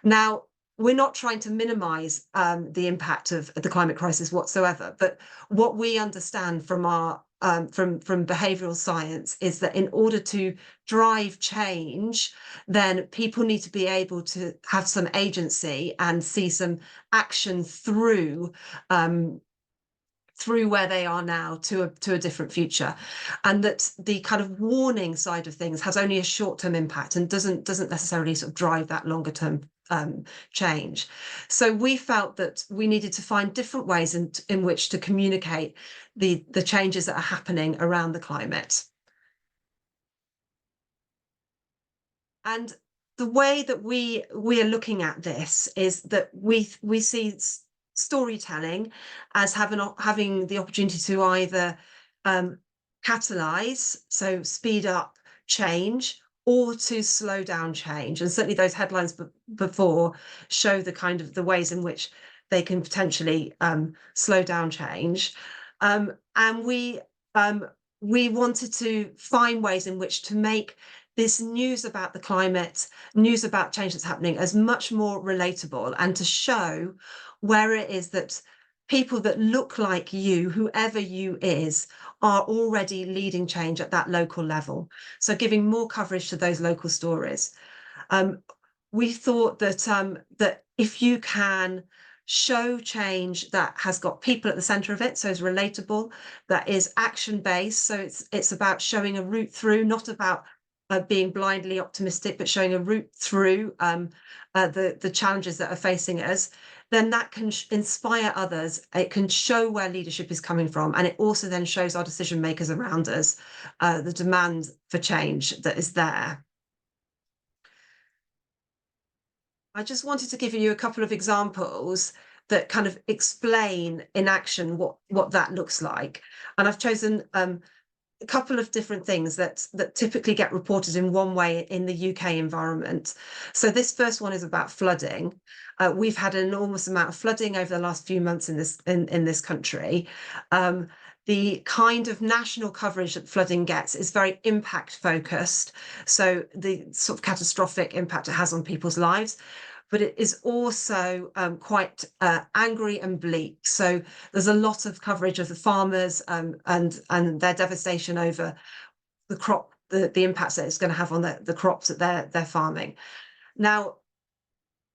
[SPEAKER 7] Now, we're not trying to minimize the impact of the climate crisis whatsoever, but what we understand from our from behavioral science is that in order to drive change, then people need to be able to have some agency and see some action through where they are now to a different future, and that the kind of warning side of things has only a short-term impact and doesn't necessarily sort of drive that longer term change. So we felt that we needed to find different ways in which to communicate the changes that are happening around the climate. And the way that we are looking at this is that we see storytelling as having the opportunity to either catalyze, so speed up change, or to slow down change. And certainly those headlines before show the kind of the ways in which they can potentially slow down change. And we wanted to find ways in which to make this news about the climate, news about change that's happening, as much more relatable, and to show where it is that people that look like you, whoever you is, are already leading change at that local level. So giving more coverage to those local stories. We thought that that if you can show change that has got people at the center of it, so it's relatable, that is action-based, so it's about showing a route through, not about being blindly optimistic, but showing a route through the challenges that are facing us, then that can inspire others. It can show where leadership is coming from, and it also then shows our decision makers around us the demand for change that is there. I just wanted to give you a couple of examples that kind of explain in action what that looks like, and I've chosen a couple of different things that typically get reported in one way in the UK environment. So this first one is about flooding. We've had an enormous amount of flooding over the last few months in this country. The kind of national coverage that flooding gets is very impact focused. So the sort of catastrophic impact it has on people's lives, but it is also quite angry and bleak. So there's a lot of coverage of the farmers and their devastation over the crop, the impacts that it's going to have on the crops that they're farming. Now,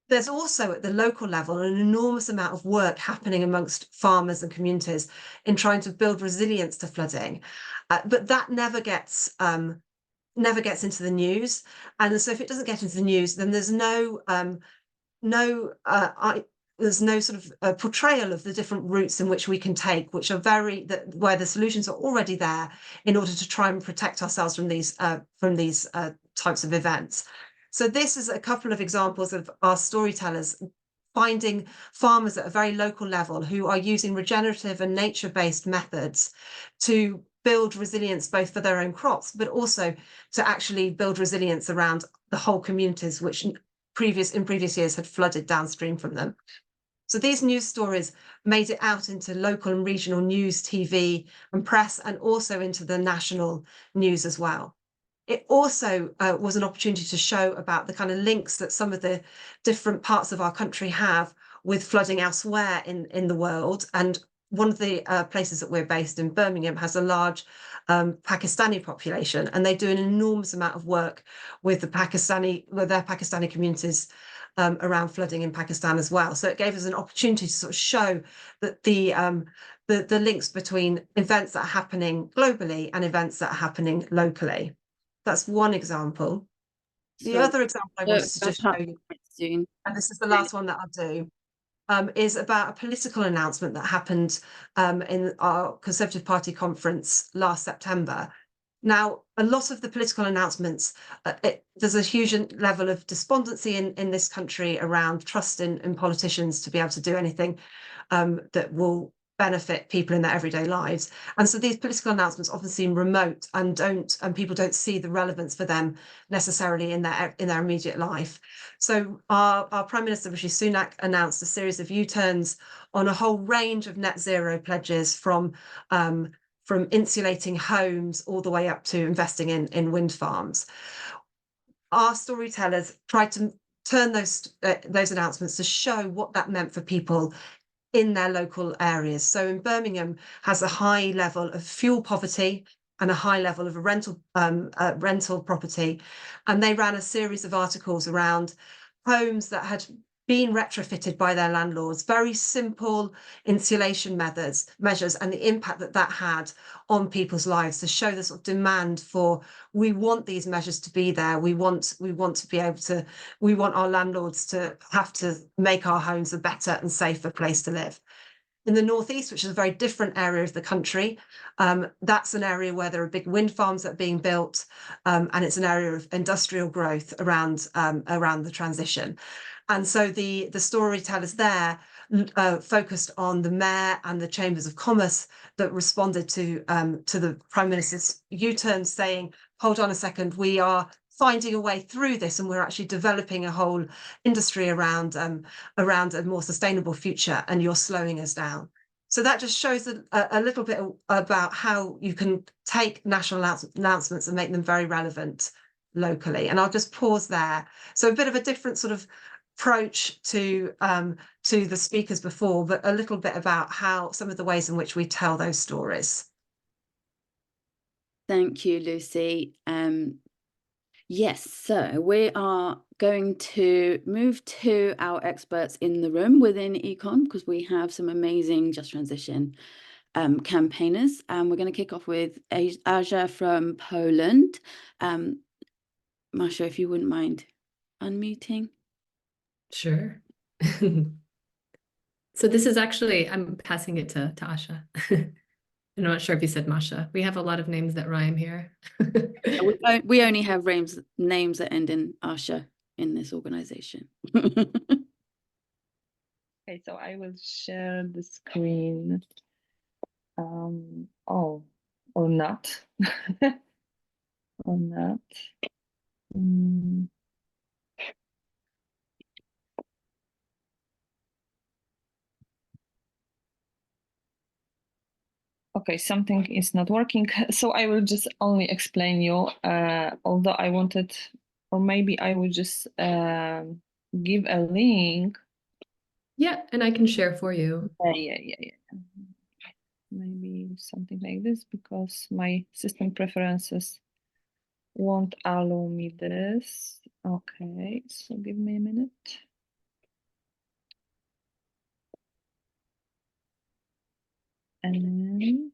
[SPEAKER 7] there's also at the local level an enormous amount of work happening amongst farmers and communities in trying to build resilience to flooding, but that never gets into the news. And so if it doesn't get into the news, then there's no sort of portrayal of the different routes in which we can take, which are where the solutions are already there in order to try and protect ourselves from these types of events. So this is a couple of examples of our storytellers finding farmers at a very local level who are using regenerative and nature-based methods to build resilience both for their own crops, but also to actually build resilience around the whole communities which in previous years had flooded downstream from them. So these news stories made it out into local and regional news, TV and press, and also into the national news as well. It also was an opportunity to show about the kind of links that some of the different parts of our country have with flooding elsewhere in the world. And one of the places that we're based in, Birmingham, has a large Pakistani population, and they do an enormous amount of work with their Pakistani communities around flooding in Pakistan as well. So it gave us an opportunity to sort of show that the links between events that are happening globally and events that are happening locally. That's one example. The other example I wanted to just show you, and this is the last one that I'll do, is about a political announcement that happened in our Conservative Party conference last September. Now, a lot of the political announcements, there's a huge level of despondency in this country around trust in politicians to be able to do anything that will benefit people in their everyday lives. And so these political announcements often seem remote and people don't see the relevance for them necessarily in their immediate life. So our Prime Minister, Rishi Sunak, announced a series of U-turns on a whole range of net zero pledges from insulating homes all the way up to investing in wind farms. Our storytellers tried to turn those announcements to show what that meant for people in their local areas. So in Birmingham has a high level of fuel poverty and a high level of rental property. And they ran a series of articles around homes that had been retrofitted by their landlords, very simple insulation measures, and the impact that had on people's lives, to show the sort of demand for, we want these measures to be there. We want to be able to, we want our landlords to have to make our homes a better and safer place to live. In the northeast, which is a very different area of the country, that's an area where there are big wind farms that are being built, and it's an area of industrial growth around the transition. And so the storytellers there focused on the mayor and the chambers of commerce that responded to the Prime Minister's U-turn, saying, hold on a second, we are finding a way through this, and we're actually developing a whole industry around a more sustainable future, and you're slowing us down. So that just shows a little bit about how you can take national announcements and make them very relevant locally. And I'll just pause there. So a bit of a different sort of approach to the speakers before, but a little bit about how some of the ways in which we tell those stories.
[SPEAKER 1] Thank you, Lucy. Yes, so we are going to move to our experts in the room within ECON, because we have some amazing Just Transition campaigners. And we're going to kick off with Aja from Poland. Masha, if you wouldn't mind unmuting.
[SPEAKER 3] Sure. So this is actually, I'm passing it to Asha. I'm not sure if you said Masha. We have a lot of names that rhyme here.
[SPEAKER 1] We only have names that end in Asha in this organization.
[SPEAKER 8] Okay, so I will share the screen. Or not. Or not. Okay, something is not working. So I will just only explain you, although I wanted, or maybe I will just give a link.
[SPEAKER 3] Yeah, and I can share for you.
[SPEAKER 8] Yeah. Maybe something like this, because my system preferences won't allow me this. Okay, so give me a minute. And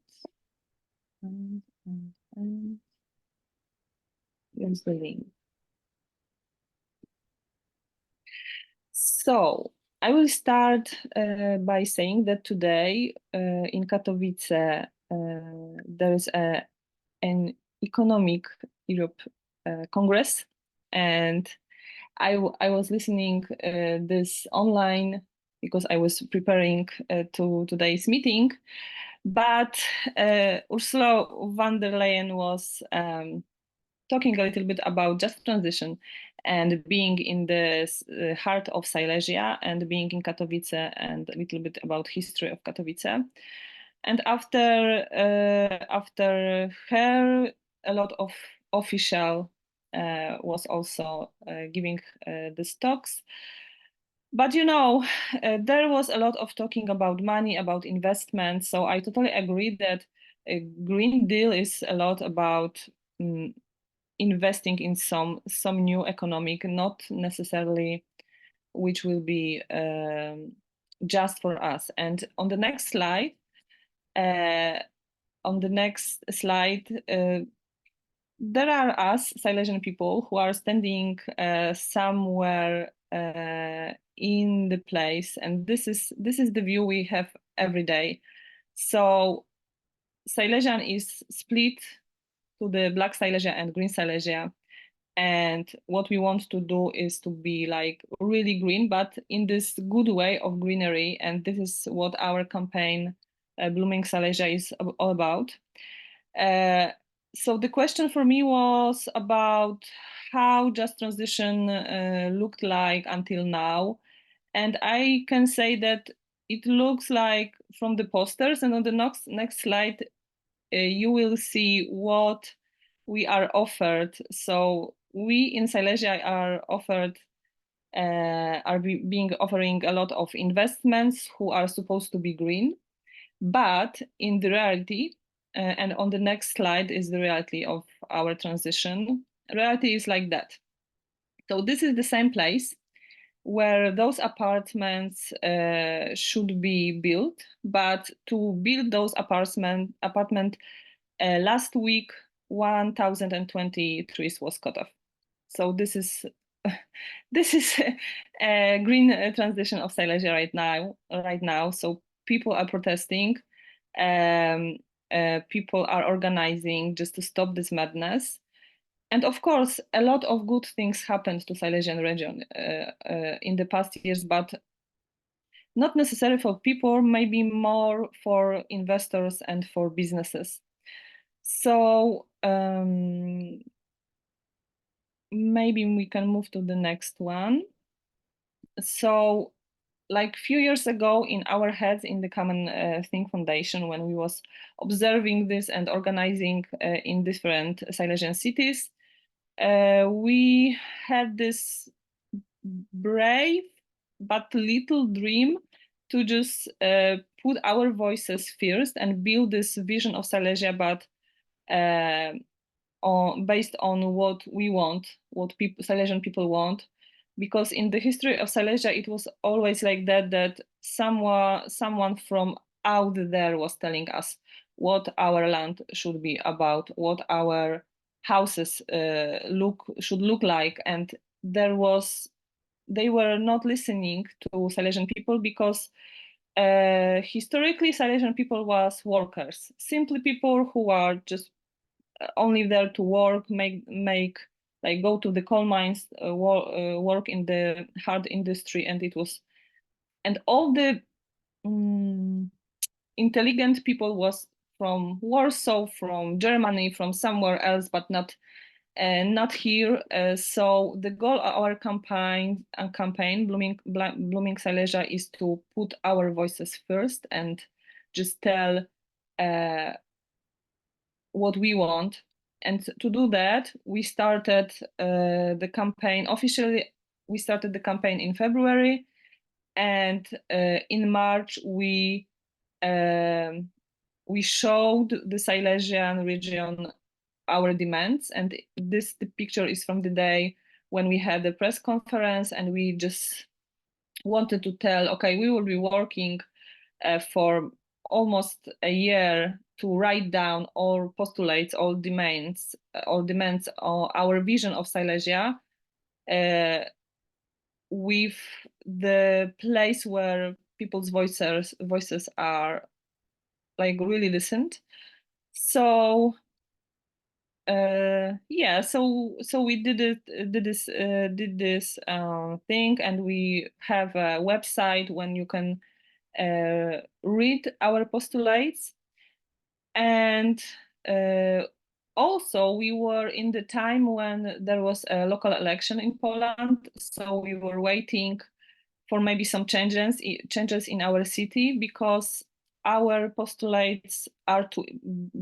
[SPEAKER 8] here's the link. So I will start by saying that today in Katowice there is an Economic Europe Congress, and I was listening this online because I was preparing to today's meeting, but Ursula von der Leyen was talking a little bit about just transition and being in the heart of Silesia and being in Katowice, and a little bit about history of Katowice. And after her, a lot of official was also giving these talks. But you know, there was a lot of talking about money, about investment. So I totally agree that a Green Deal is a lot about investing in some new economic, not necessarily which will be just for us. And on the next slide, there are us Silesian people who are standing somewhere in the place, and this is the view we have every day. So Silesian is split to the Black Silesia and Green Silesia, and what we want to do is to be like really green, but in this good way of greenery, and this is what our campaign Blooming Silesia is all about. So the question for me was about how just transition looked like until now. And I can say that it looks like from the posters, and on the next slide, you will see what we are offered. So we in Silesia are offered, offering a lot of investments who are supposed to be green, but in the reality, and on the next slide is the reality of our transition. Reality is like that. So this is the same place where those apartments should be built, but to build those apartment last week 1,020 trees was cut off. So this is a green transition of Silesia right now. So people are protesting, people are organizing just to stop this madness. And of course, a lot of good things happened to Silesian region in the past years, but not necessarily for people, maybe more for investors and for businesses. So maybe we can move to the next one. So like few years ago in our heads in the Common Think Foundation, when we was observing this and organizing in different Silesian cities, we had this brave but little dream to just put our voices first and build this vision of Silesia, but based on what we want, what Silesian people want. Because in the history of Silesia, it was always like that someone from out there was telling us what our land should be about, what our houses should look like. And they were not listening to Silesian people because historically Silesian people was workers, simply people who are just only there to work, make like go to the coal mines, work in the hard industry, and all the intelligent people was from Warsaw, from Germany, from somewhere else, but not here. So the goal of our campaign, Blooming Silesia, is to put our voices first and just tell what we want. And to do that, we started the campaign officially. We started the campaign in February, and in March we showed the Silesian region our demands. And the picture is from the day when we had the press conference, and we just wanted to tell, okay, we will be working for almost a year to write down all postulates, all demands, our vision of Silesia, with the place where people's voices are like really listened. So yeah, so we did this thing, and we have a website when you can read our postulates. And also we were in the time when there was a local election in Poland, so we were waiting for maybe some changes in our city, because our postulates are to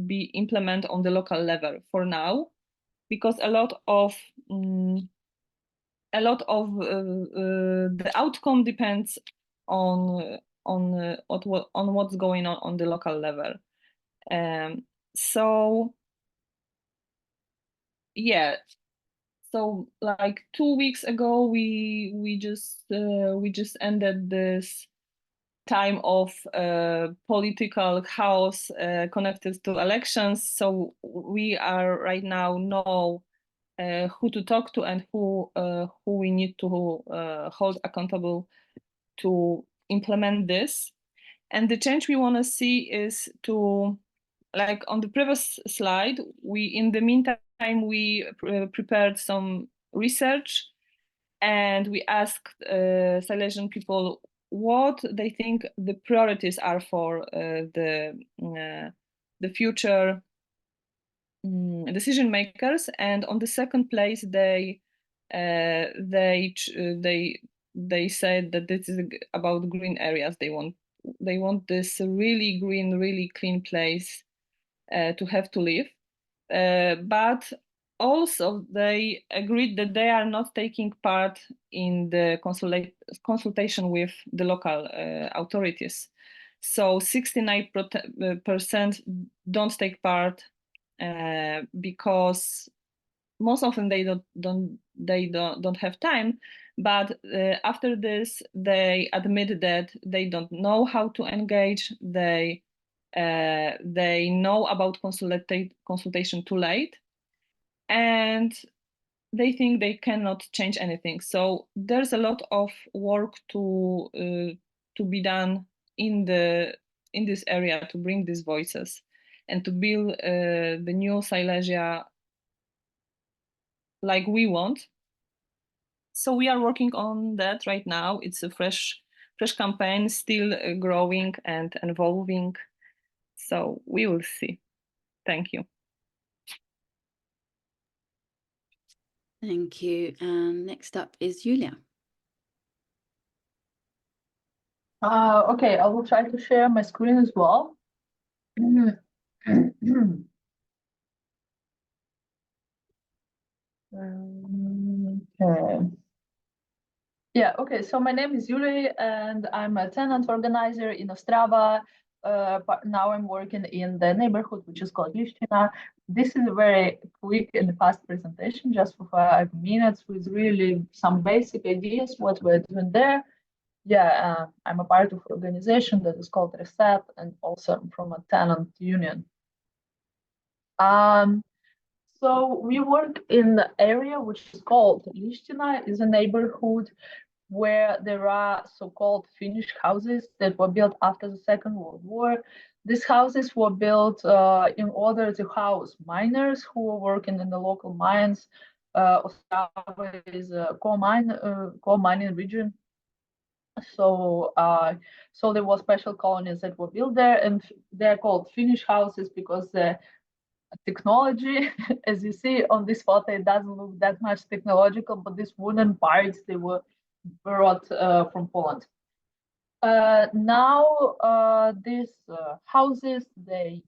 [SPEAKER 8] be implemented on the local level for now, because a lot of the outcome depends on what's going on the local level. So yeah, so like 2 weeks ago, we just ended this time of political chaos connected to elections. So we are right now know who to talk to and who we need to hold accountable to implement this. And the change we want to see is to, like on the previous slide, in the meantime, we prepared some research, and we asked Silesian people what they think the priorities are for the future decision makers. And on the second place, they said that this is about green areas. They want this really green, really clean place to have to live. But also they agreed that they are not taking part in the consultation with the local authorities. So 69% don't take part because most often they don't have time. But after this, they admit that they don't know how to engage. They know about consultation too late, and they think they cannot change anything. So there's a lot of work to be done in this area to bring these voices and to build the new Silesia like we want. So we are working on that right now. It's a fresh campaign, still growing and evolving. So we will see. Thank you.
[SPEAKER 1] Thank you. And next up is Julia.
[SPEAKER 9] Okay, I will try to share my screen as well. Okay. Yeah, okay, so my name is Julie and I'm a tenant organizer in Ostrava. But now I'm working in the neighborhood, which is called Lishtina. This is a very quick and fast presentation, just for 5 minutes, with really some basic ideas what we're doing there. Yeah, I'm a part of an organization that is called Reset, and also I'm from a tenant union. So we work in the area which is called Lishtina, is a neighborhood where there are so-called Finnish houses that were built after the Second World War. These houses were built in order to house miners who were working in the local mines. Ostrava is a coal mining region. So, so there were special colonies that were built there, and they're called Finnish houses because the technology, as you see on this photo, it doesn't look that much technological, but these wooden parts, they were brought from Poland. Now these houses, they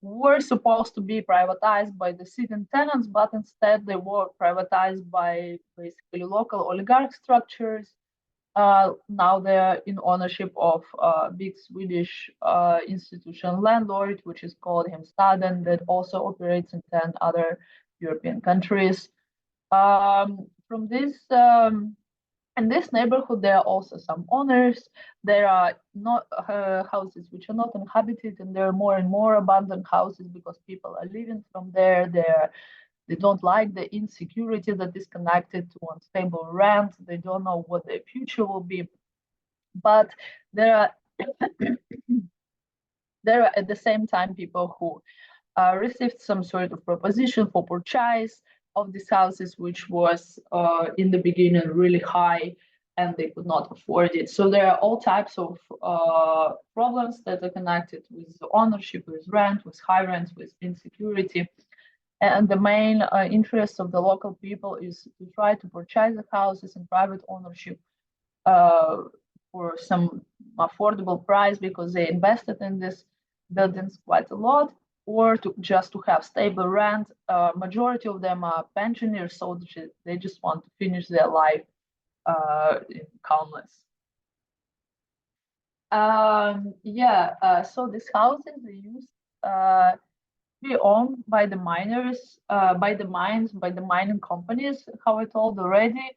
[SPEAKER 9] were supposed to be privatized by the sitting tenants, but instead they were privatized by basically local oligarch structures. Now they're in ownership of a big Swedish institution landlord, which is called Hemstaden, that also operates in 10 other European countries. From this in this neighborhood, there are also some owners. There are not houses which are not inhabited, and there are more and more abandoned houses because people are living from there. They don't like the insecurity that is connected to unstable rent. They don't know what their future will be. But there are there are at the same time people who received some sort of proposition for purchase of these houses, which was in the beginning really high, and they could not afford it. So there are all types of problems that are connected with ownership, with rent, with high rent, with insecurity. And the main interest of the local people is to try to purchase the houses in private ownership for some affordable price, because they invested in these buildings quite a lot, or to just to have stable rent. Majority of them are pensioners, so they just want to finish their life in calmness. So these houses, they used be owned by the miners, by the mines, by the mining companies, how I told already.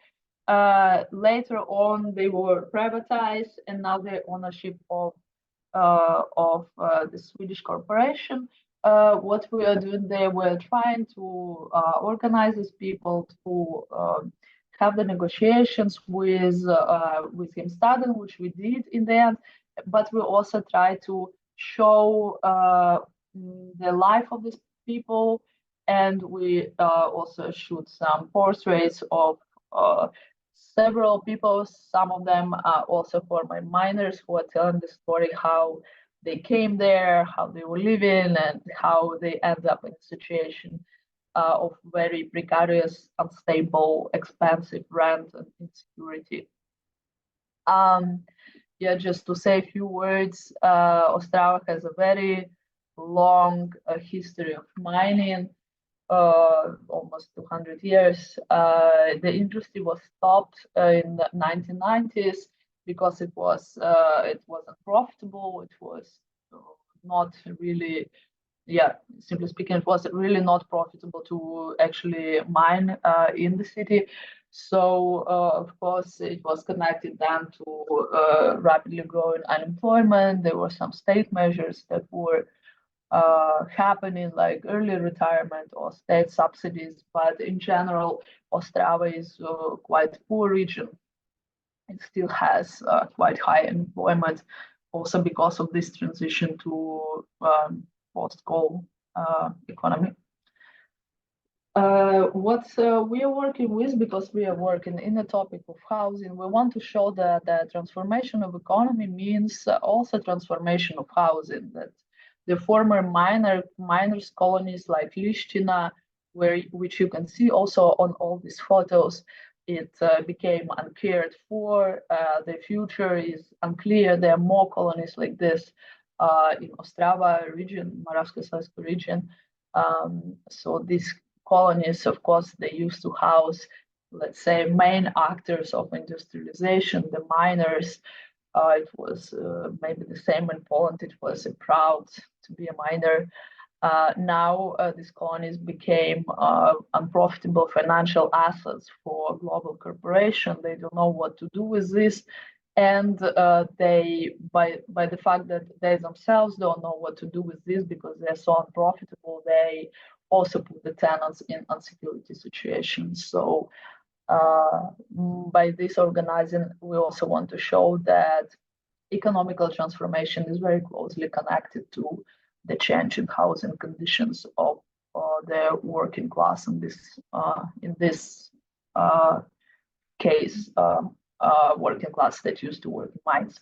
[SPEAKER 9] Later on, they were privatized, and now they're ownership of the Swedish corporation. What we are doing there, we're trying to organize these people to have the negotiations with Hemstaden, which we did in the end, but we also try to show the life of these people, and we also shoot some portraits of several people. Some of them are also former miners who are telling the story how they came there, how they were living, and how they end up in a situation of very precarious, unstable, expensive rent and insecurity. Just to say a few words, Ostrava has a very long history of mining, almost 200 years. The industry was stopped in the 1990s because it wasn't profitable. It was not really, simply speaking, it was really not profitable to actually mine in the city. So of course it was connected then to rapidly growing unemployment. There were some state measures that were happening, like early retirement or state subsidies, but in general, Ostrava is quite poor region. It still has quite high unemployment, also because of this transition to post-coal economy. What we are working with, because we are working in the topic of housing, we want to show that the transformation of economy means also transformation of housing, that the former miners colonies like Lishtina, which you can see also on all these photos, it became uncared for. The future is unclear. There are more colonies like this in Ostrava region, Moravsko-Slavsko region. So these colonies, of course, they used to house, let's say, main actors of industrialization, the miners. It was maybe the same in Poland. It was proud to be a miner. Now these colonies became unprofitable financial assets for global corporation. They don't know what to do with this, and they, by the fact that they themselves don't know what to do with this because they're so unprofitable, they also put the tenants in insecurity situations. So by this organizing, we also want to show that economical transformation is very closely connected to the change in housing conditions of the working class in this case, working class that used to work in mines.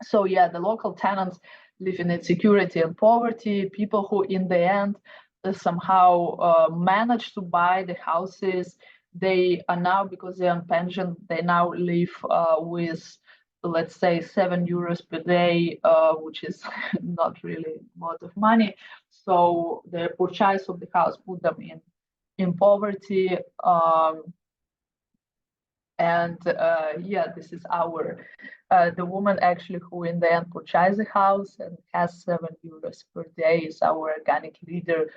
[SPEAKER 9] So yeah, the local tenants live in insecurity and poverty, people who in the end somehow manage to buy the houses. They are now, because they're on pension, they now live with, let's say, €7 per day, which is not really a lot of money. So the purchase of the house put them in poverty. And yeah, this is the woman actually who in the end purchased the house and has €7 per day is our organic leader,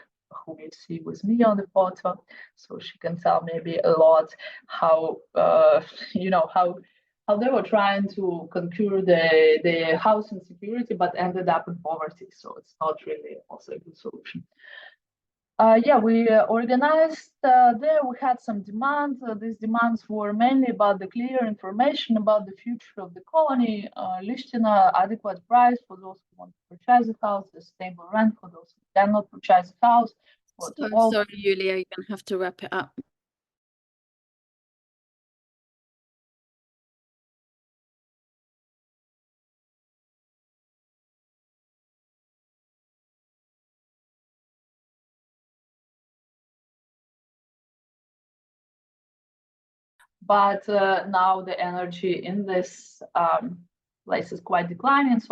[SPEAKER 9] who you see with me on the photo. So she can tell maybe a lot how how they were trying to conquer the house insecurity, but ended up in poverty. So it's not really also a good solution. Yeah, we organized there. We had some demands. These demands were mainly about the clear information about the future of the colony, Lishtina, adequate price for those who want to purchase the house, a stable rent for those who cannot purchase the house.
[SPEAKER 1] So sorry, Yulia, you're going to have to wrap it up.
[SPEAKER 9] But now the energy in this place is quite declining. So